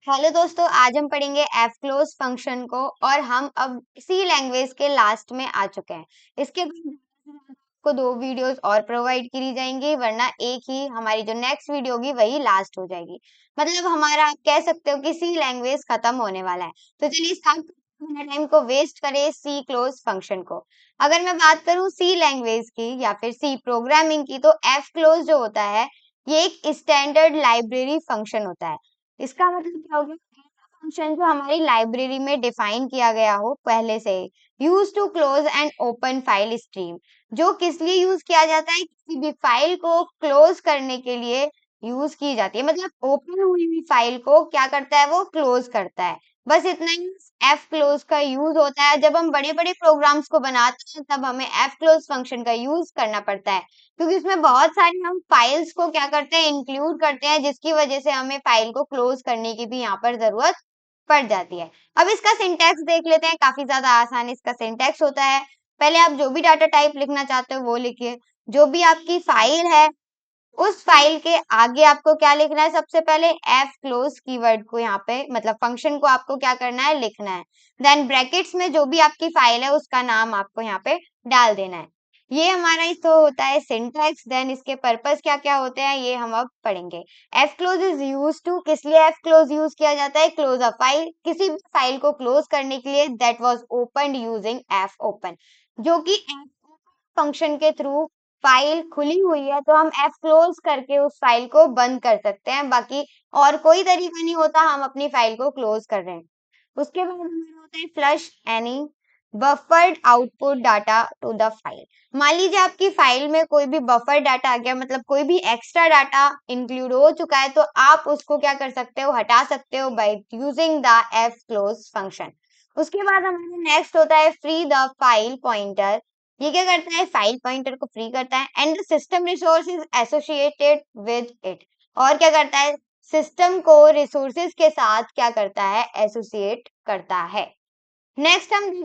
Hello दोस्तों, आज हम पढ़ेंगे एफ क्लोज फंक्शन को और हम अब सी लैंग्वेज के लास्ट में आ चुके हैं। इसके बाद को दो वीडियोस और प्रोवाइड करी जाएंगी, वरना एक ही हमारी जो नेक्स्ट वीडियो होगी वही लास्ट हो जाएगी। मतलब हमारा आप कह सकते हो कि सी लैंग्वेज खत्म होने वाला है। तो चलिए स्टार्ट टाइम को वेस्ट करें सी क्लोज फंक्शन को। अगर मैं बात करूं सी लैंग्वेज की या फिर सी प्रोग्रामिंग की, तो एफ क्लोज जो होता है ये एक स्टैंडर्ड लाइब्रेरी फंक्शन होता है। इसका मतलब क्या हो गया? फंक्शन जो हमारी लाइब्रेरी में डिफाइन किया गया हो पहले से, use to close and open file stream. जो किस लिए यूज किया जाता है? किसी भी फाइल को क्लोज करने के लिए यूज की जाती है। मतलब ओपन हुई हुई फाइल को क्या करता है? वो क्लोज करता है। बस इतना ही एफ क्लोज का यूज होता है। जब हम बड़े बड़े प्रोग्राम्स को बनाते हैं तब हमें एफ क्लोज फंक्शन का यूज करना पड़ता है, क्योंकि इसमें बहुत सारी हम फाइल्स को क्या करते हैं? इंक्लूड करते हैं, जिसकी वजह से हमें फाइल को क्लोज करने की भी यहाँ पर जरूरत पड़ जाती है। अब इसका सिंटैक्स देख लेते हैं, काफी ज्यादा आसान इसका सिंटैक्स होता है। पहले आप जो भी डाटा टाइप लिखना चाहते हो वो लिखिए। जो भी आपकी फाइल है उस फाइल के आगे आपको क्या लिखना है? सबसे पहले एफ क्लोज कीवर्ड को यहाँ पे, मतलब फंक्शन को आपको क्या करना है? लिखना है। देन ब्रैकेट्स में जो भी आपकी फाइल है उसका नाम आपको यहाँ पे डाल देना है। ये हमारा इस तो होता है सिंटैक्स। देन इसके पर्पस क्या क्या होते हैं ये हम अब पढ़ेंगे। F close is use to, किस लिए एफ क्लोज यूज किया जाता है? क्लोज अ फाइल, किसी भी फाइल को क्लोज करने के लिए, that was open using F open. जो कि एफ फंक्शन के थ्रू फाइल खुली हुई है तो हम एफ क्लोज करके उस फाइल को बंद कर सकते हैं। बाकी और कोई तरीका नहीं होता, हम अपनी फाइल को क्लोज कर रहे हैं। उसके बाद हमारा होता है flush any buffered output data to the file. मान लीजिए आपकी फाइल में कोई भी बफर डाटा आ गया, मतलब कोई भी एक्स्ट्रा डाटा इंक्लूड हो चुका है, तो आप उसको क्या कर सकते हो? हटा सकते हो by using the F close function. उसके बाद हमारा नेक्स्ट होता है फ्री द फाइल पॉइंटर। ये क्या करता है? फाइल पॉइंटर को फ्री करता है। And the system resource is associated with it. और क्या करता है? सिस्टम को रिसोर्सेज के साथ क्या करता है? एसोसिएट करता है। नेक्स्ट हम ये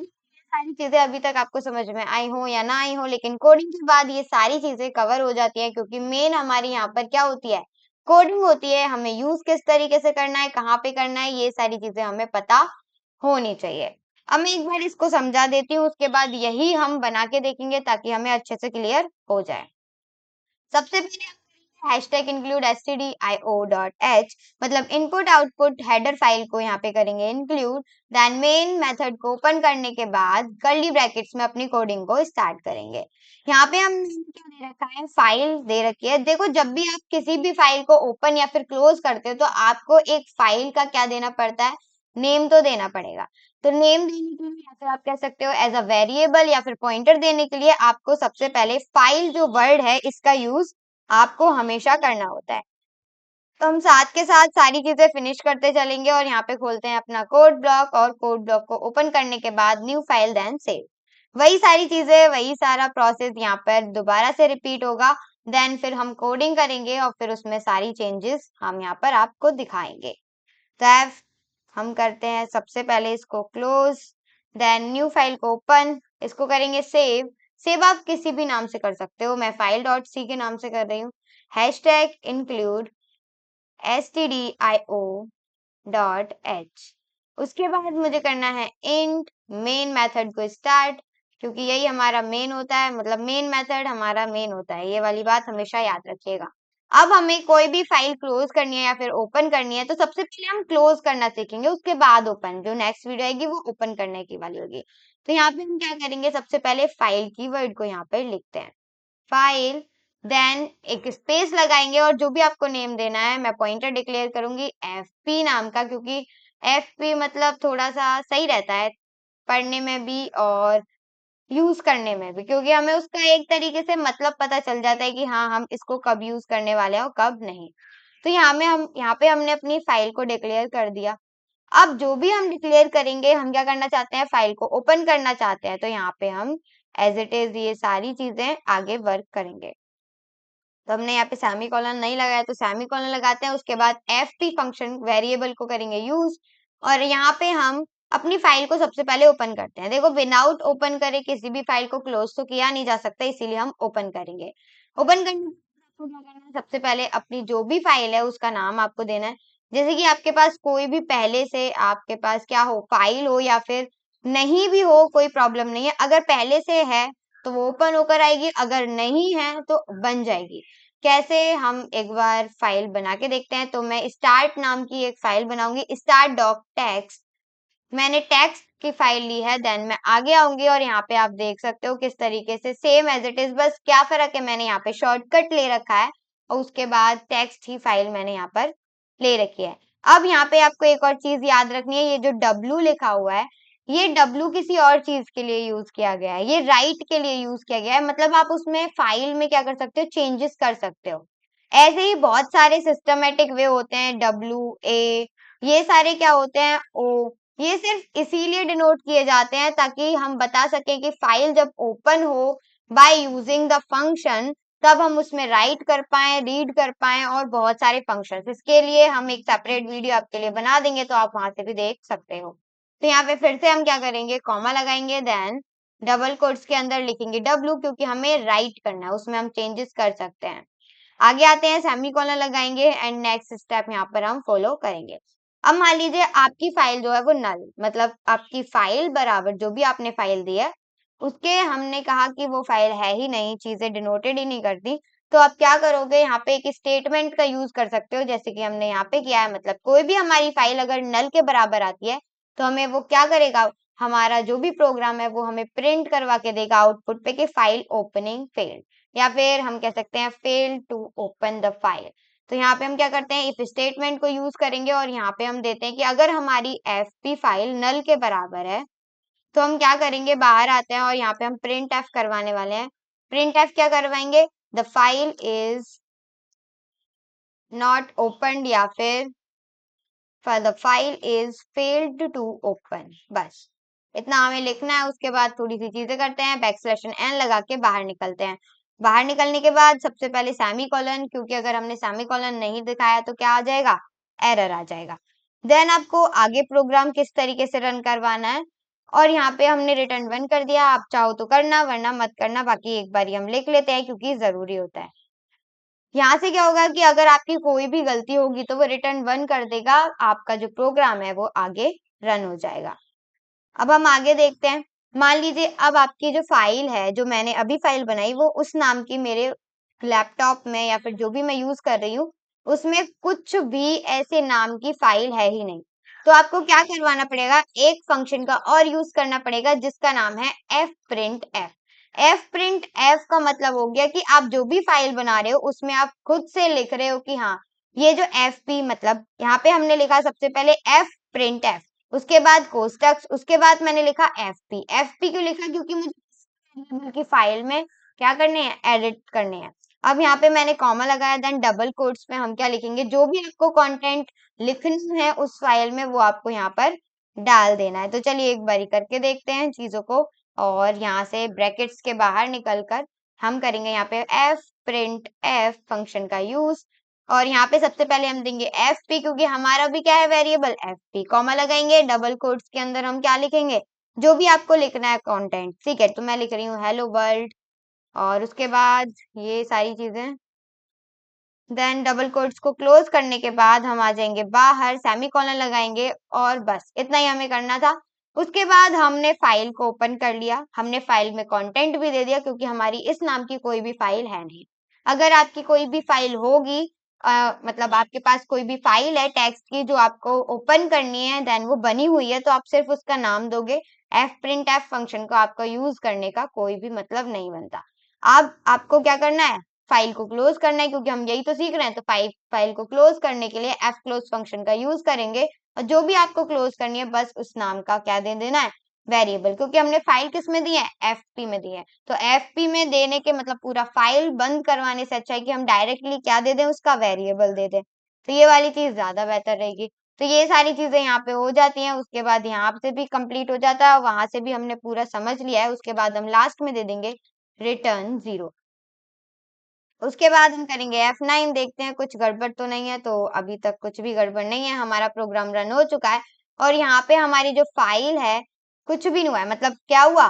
सारी चीजें अभी तक आपको समझ में आई हो या ना आई हो, लेकिन कोडिंग के बाद ये सारी चीजें कवर हो जाती है, क्योंकि मेन हमारी यहाँ पर क्या होती है? कोडिंग होती है। हमें यूज किस तरीके से करना है, कहाँ पे करना है, ये सारी चीजें हमें पता होनी चाहिए। अब मैं एक बार इसको समझा देती हूँ, उसके बाद यही हम बना के देखेंगे ताकि हमें अच्छे से क्लियर हो जाए। सबसे पहले हम हैशटैग इंक्लूड stdio.h, मतलब इनपुट आउटपुट हेडर फाइल को यहाँ पे करेंगे इंक्लूड। देन मेन मेथड को ओपन करने के बाद कर्ली ब्रैकेट्स में अपनी कोडिंग को स्टार्ट करेंगे। यहाँ पे हम क्या दे रखा है? फाइल दे रखी है। देखो, जब भी आप किसी भी फाइल को ओपन या फिर क्लोज करते हो तो आपको एक फाइल का क्या देना पड़ता है? नेम तो देना पड़ेगा। तो नेम देने के लिए या फिर आप कह सकते हो एज अ वेरिएबल या फिर पॉइंटर देने के लिए आपको सबसे पहले फाइल जो वर्ड है इसका यूज आपको हमेशा करना होता है। तो हम साथ के साथ सारी चीजें फिनिश करते चलेंगे और यहाँ पे खोलते हैं अपना कोड ब्लॉक, और कोड ब्लॉक को ओपन करने के बाद न्यू फाइल देन सेव। वही सारी चीजें, वही सारा प्रोसेस यहाँ पर दोबारा से रिपीट होगा। देन फिर हम कोडिंग करेंगे और फिर उसमें सारी चेंजेस हम यहाँ पर आपको दिखाएंगे। तो हम करते हैं सबसे पहले इसको क्लोज, देन न्यू फाइल को ओपन, इसको करेंगे सेव। सेव आप किसी भी नाम से कर सकते हो, मैं फाइल डॉट सी के नाम से कर रही हूँ। Hashtag include stdio dot H. उसके बाद मुझे करना है इंट मेन मेथड को स्टार्ट, क्योंकि यही हमारा मेन होता है, मतलब मेन मेथड हमारा मेन होता है। ये वाली बात हमेशा याद रखिएगा। अब हमें कोई भी फाइल क्लोज करनी है या फिर ओपन करनी है तो सबसे पहले हम क्लोज करना सीखेंगे, उसके बाद ओपन। जो नेक्स्ट वीडियो आएगी वो ओपन करने की वाली होगी। तो यहाँ पे हम क्या करेंगे? सबसे पहले फाइल कीवर्ड को यहाँ पे लिखते हैं, फाइल। देन एक स्पेस लगाएंगे और जो भी आपको नेम देना है, मैं पॉइंटर डिक्लेयर करूंगी एफपी नाम का, क्योंकि एफपी मतलब थोड़ा सा सही रहता है पढ़ने में भी और यूज करने में भी, क्योंकि हमें उसका एक तरीके से मतलब पता चल जाता है कि हाँ हम इसको कब यूज करने वाले हैं और कब नहीं। तो यहाँ पे हमने अपनी फाइल को डिक्लेयर कर दिया। अब जो भी हम डिक्लेयर करेंगे, हम क्या करना चाहते हैं? फाइल को ओपन करना चाहते हैं, तो यहाँ पे हम एज इट इज ये सारी चीजें आगे वर्क करेंगे। तो हमने यहाँ पे सेमी कॉलन नहीं लगाया तो सेमी कॉलन लगाते हैं। उसके बाद एफपी फंक्शन वेरिएबल को करेंगे यूज, और यहाँ पे हम अपनी फाइल को सबसे पहले ओपन करते हैं। देखो, विदाउट ओपन करे किसी भी फाइल को क्लोज तो किया नहीं जा सकता, इसीलिए हम ओपन करेंगे। ओपन करने के बाद आपको क्या करना है? सबसे पहले अपनी जो भी फाइल है उसका नाम आपको देना है। जैसे कि आपके पास कोई भी पहले से आपके पास क्या हो, फाइल हो या फिर नहीं भी हो, कोई प्रॉब्लम नहीं है। अगर पहले से है तो वो ओपन होकर आएगी, अगर नहीं है तो बन जाएगी। कैसे, हम एक बार फाइल बना के देखते हैं। तो मैं स्टार्ट नाम की एक फाइल बनाऊंगी, स्टार्ट डॉट टेक्स्ट। मैंने टेक्स्ट की फाइल ली है, देन मैं आगे आऊंगी और यहाँ पे आप देख सकते हो किस तरीके से सेम एज इट इज, बस क्या फर्क है, मैंने यहाँ पे शॉर्टकट ले रखा है और उसके बाद टेक्स्ट ही फाइल मैंने यहाँ पर ले रखी है। अब यहाँ पे आपको एक और चीज याद रखनी है, ये जो W लिखा हुआ है, ये W किसी और चीज के लिए यूज किया गया है, ये राइट के लिए यूज किया गया है। मतलब आप उसमें फाइल में क्या कर सकते हो, चेंजेस कर सकते हो। ऐसे ही बहुत सारे सिस्टमेटिक वे होते हैं, WA, ये सारे क्या होते हैं, O। ये सिर्फ इसीलिए डिनोट किए जाते हैं ताकि हम बता सकें कि फाइल जब ओपन हो बाय यूजिंग द फंक्शन, तब हम उसमें राइट कर पाए, रीड कर पाए और बहुत सारे फंक्शंस। इसके लिए हम एक सेपरेट वीडियो आपके लिए बना देंगे, तो आप वहां से भी देख सकते हो। तो यहाँ पे फिर से हम क्या करेंगे, कॉमा लगाएंगे, देन डबल कोट्स के अंदर लिखेंगे W, क्योंकि हमें राइट करना है, उसमें हम चेंजेस कर सकते हैं। आगे आते हैं, सेमीकोलन लगाएंगे एंड नेक्स्ट स्टेप यहाँ पर हम फॉलो करेंगे। अब मान लीजिए आपकी फाइल जो है वो नल, मतलब आपकी फाइल बराबर जो भी आपने फाइल दी है उसके हमने कहा कि वो फाइल है ही नहीं, चीजें डिनोटेड ही नहीं करती। तो आप क्या करोगे, यहाँ पे एक स्टेटमेंट का यूज कर सकते हो, जैसे कि हमने यहाँ पे किया है। मतलब कोई भी हमारी फाइल अगर नल के बराबर आती है तो हमें वो क्या करेगा, हमारा जो भी प्रोग्राम है वो हमें प्रिंट करवा के देगा आउटपुट पे कि फाइल ओपनिंग फेल्ड, या फिर हम कह सकते हैं fail to open the file. तो यहाँ पे हम क्या करते हैं, इफ स्टेटमेंट को यूज करेंगे और यहाँ पे हम देते हैं कि अगर हमारी एफपी फाइल नल के बराबर है तो हम क्या करेंगे, बाहर आते हैं और यहाँ पे हम प्रिंट एफ करवाने वाले हैं। प्रिंट एफ क्या करवाएंगे, the file is not open, या फिर the file is failed to open. बस इतना हमें लिखना है। उसके बाद थोड़ी सी चीजें करते हैं, \n लगा के बाहर निकलते हैं। बाहर निकलने के बाद सबसे पहले सेमी कॉलन, क्योंकि अगर हमने सेमी कॉलन नहीं दिखाया तो क्या आ जाएगा, एरर आ जाएगा। देन आपको आगे प्रोग्राम किस तरीके से रन करवाना है, और यहाँ पे हमने रिटर्न 1 कर दिया। आप चाहो तो करना, वरना मत करना, बाकी एक बार हम लिख लेते हैं क्योंकि जरूरी होता है। यहाँ से क्या होगा कि अगर आपकी कोई भी गलती होगी तो वो रिटर्न 1 कर देगा, आपका जो प्रोग्राम है वो आगे रन हो जाएगा। अब हम आगे देखते हैं। मान लीजिए अब आपकी जो फाइल है, जो मैंने अभी फाइल बनाई, वो उस नाम की मेरे लैपटॉप में या फिर जो भी मैं यूज कर रही हूँ उसमें कुछ भी ऐसे नाम की फाइल है ही नहीं। तो आपको क्या करवाना पड़ेगा, एक फंक्शन का और यूज करना पड़ेगा जिसका नाम है fprintf। fprintf का मतलब हो गया कि आप जो भी फाइल बना रहे हो उसमें आप खुद से लिख रहे हो कि हाँ, ये जो fp, मतलब यहाँ पे हमने लिखा सबसे पहले fprintf, उसके बाद कोष्टक, उसके बाद मैंने लिखा fp। fp क्यों लिखा, क्योंकि मुझे की फाइल में क्या करने हैं, एडिट करने हैं। अब यहाँ पे मैंने कॉमा लगाया, देन डबल कोट्स में हम क्या लिखेंगे, जो भी आपको कंटेंट लिखना है उस फाइल में वो आपको यहाँ पर डाल देना है। तो चलिए एक बारी करके देखते हैं चीजों को, और यहाँ से ब्रैकेट्स के बाहर निकलकर हम करेंगे यहाँ पे एफ प्रिंट एफ फंक्शन का यूज, और यहाँ पे सबसे पहले हम देंगे एफ पी, क्योंकि हमारा भी क्या है, वेरिएबल एफ पी। कॉमा लगाएंगे, डबल कोट्स के अंदर हम क्या लिखेंगे, जो भी आपको लिखना है कंटेंट, ठीक है। तो मैं लिख रही हूँ हेलो वर्ल्ड, और उसके बाद ये सारी चीजें, देन डबल कोट्स को क्लोज करने के बाद हम आ जाएंगे बाहर, सेमीकोलन लगाएंगे, और बस इतना ही हमें करना था। उसके बाद हमने फाइल को ओपन कर लिया, हमने फाइल में कंटेंट भी दे दिया, क्योंकि हमारी इस नाम की कोई भी फाइल है नहीं। अगर आपकी कोई भी फाइल होगी, मतलब आपके पास कोई भी फाइल है टेक्स्ट की जो आपको ओपन करनी है, देन वो बनी हुई है, तो आप सिर्फ उसका नाम दोगे। fprintf फंक्शन को आपका यूज करने का कोई भी मतलब नहीं बनता। अब आपको क्या करना है, फाइल को क्लोज करना है, क्योंकि हम यही तो सीख रहे हैं। तो फाइल को क्लोज करने के लिए fclose फंक्शन का यूज करेंगे, और जो भी आपको क्लोज करनी है बस उस नाम का क्या दे देना है, वेरिएबल, क्योंकि हमने फाइल किस में दी है, fp में दी है। तो fp में देने के मतलब पूरा फाइल बंद करवाने से अच्छा है कि हम डायरेक्टली क्या दे दें, उसका वेरिएबल दे दें। तो ये वाली चीज ज्यादा बेहतर रहेगी। तो ये सारी चीजें यहाँ पे हो जाती हैं, उसके बाद यहाँ से भी कंप्लीट हो जाता है, वहां से भी हमने पूरा समझ लिया है। उसके बाद हम लास्ट में दे देंगे रिटर्न 0। उसके बाद हम करेंगे F9, देखते हैं कुछ गड़बड़ तो नहीं है। तो अभी तक कुछ भी गड़बड़ नहीं है, हमारा प्रोग्राम रन हो चुका है, और यहाँ पे हमारी जो फाइल है कुछ भी नहीं हुआ है। मतलब क्या हुआ,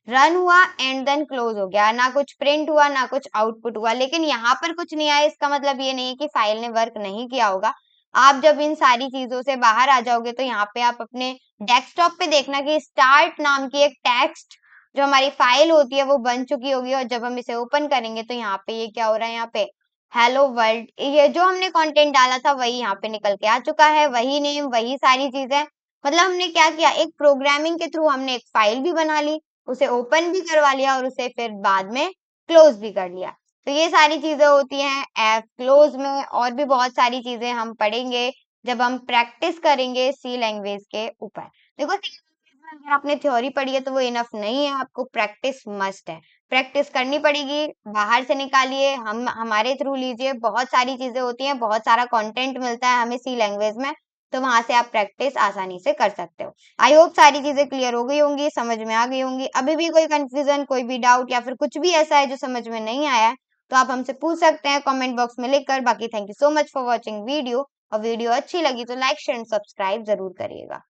रन हुआ एंड देन क्लोज हो गया, ना कुछ प्रिंट हुआ ना कुछ आउटपुट हुआ। लेकिन यहाँ पर कुछ नहीं आया, इसका मतलब ये नहीं है कि फाइल ने वर्क नहीं किया होगा। आप जब इन सारी चीजों से बाहर आ जाओगे तो यहाँ पे आप अपने डेस्कटॉप पे देखना कि स्टार्ट नाम की एक टेक्स्ट जो हमारी फाइल होती है वो बन चुकी होगी, और जब हम इसे ओपन करेंगे तो यहाँ पे ये क्या हो रहा है, यहाँ पे हेलो वर्ल्ड, ये जो हमने कंटेंट डाला था वही यहाँ पे निकल के आ चुका है, वही नेम, वही सारी चीजें। मतलब हमने क्या किया, एक प्रोग्रामिंग के थ्रू हमने एक फाइल भी बना ली, उसे ओपन भी करवा लिया और उसे फिर बाद में क्लोज भी कर लिया। तो ये सारी चीजें होती हैं एफ क्लोज में, और भी बहुत सारी चीजें हम पढ़ेंगे जब हम प्रैक्टिस करेंगे सी लैंग्वेज के ऊपर। देखो सी लैंग्वेज में अगर आपने थ्योरी पढ़ी है तो वो इनफ नहीं है, आपको प्रैक्टिस मस्ट है, प्रैक्टिस करनी पड़ेगी। बाहर से निकालिए, हम हमारे थ्रू लीजिए, बहुत सारी चीजें होती हैं, बहुत सारा कंटेंट मिलता है हमें सी लैंग्वेज में, तो वहां से आप प्रैक्टिस आसानी से कर सकते हो। आई होप सारी चीजें क्लियर हो गई होंगी, समझ में आ गई होंगी। अभी भी कोई कंफ्यूजन, कोई भी डाउट या फिर कुछ भी ऐसा है जो समझ में नहीं आया है तो आप हमसे पूछ सकते हैं कमेंट बॉक्स में लिखकर। बाकी thank you so much for watching video, और वीडियो अच्छी लगी तो लाइक शेयर एंड सब्सक्राइब जरूर करिएगा।